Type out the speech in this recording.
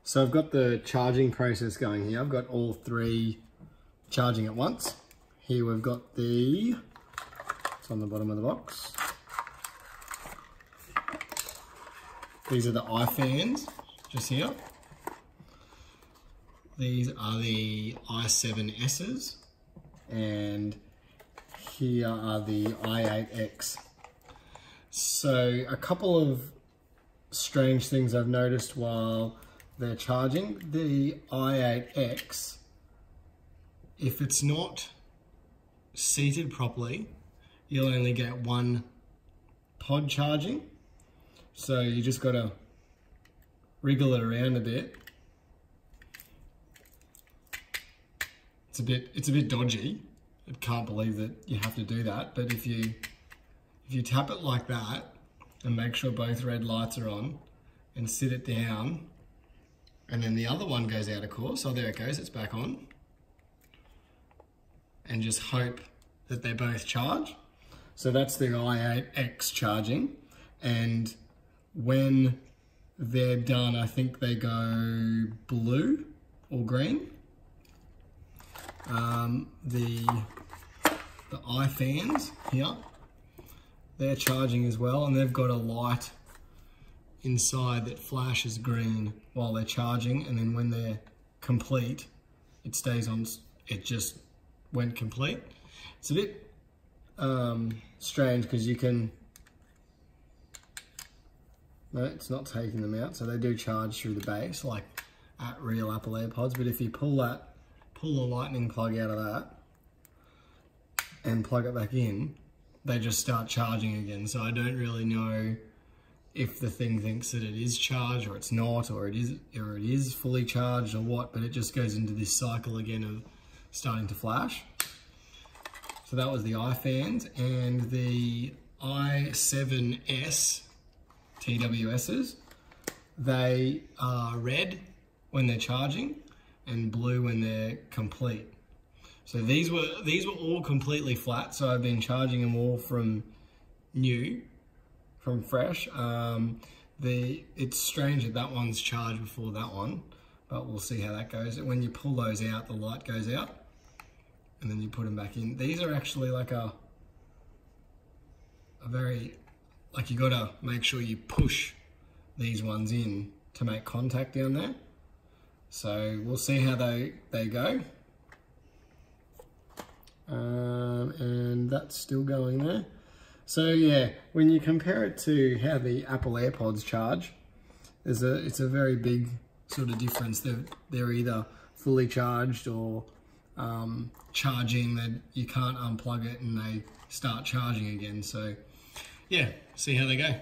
So I've got the charging process going here. I've got all three charging at once. Here we've got it's on the bottom of the box. These are the Ifans, just here. These are the i7Ss, and here are the i8X. So a couple of strange things I've noticed while they're charging. The i8X, if it's not seated properly, you'll only get one pod charging. So you just gotta wriggle it around a bit. It's a bit dodgy. I can't believe that you have to do that, but if you tap it like that and make sure both red lights are on and sit it down, and then the other one goes out, of course. Oh, there it goes, it's back on. And just hope that they both charge. So that's the i8X charging. And when they're done, I think they go blue or green. The Ifans here, they're charging as well, and they've got a light inside that flashes green while they're charging, and then when they're complete, it stays on. It just went complete. It's a bit strange because you can, no, it's not taking them out, so they do charge through the base like at real Apple AirPods, but if you pull the lightning plug out of that and plug it back in, they just start charging again. So I don't really know if the thing thinks that it is charged or it's not, or it is fully charged or what, but it just goes into this cycle again of starting to flash. So that was the Ifans, and the i7S TWSs. They are red when they're charging and blue when they're complete. So these were all completely flat, so I've been charging them all from fresh. It's strange that one's charged before that one, but we'll see how that goes. When you pull those out, the light goes out, and then you put them back in. These are actually like a very, like, you gotta make sure you push these ones in to make contact down there. So we'll see how they go. And that's still going there. So yeah, when you compare it to how the Apple AirPods charge, it's a very big sort of difference. They're either fully charged or charging, that you can't unplug it and they start charging again. So yeah, see how they go.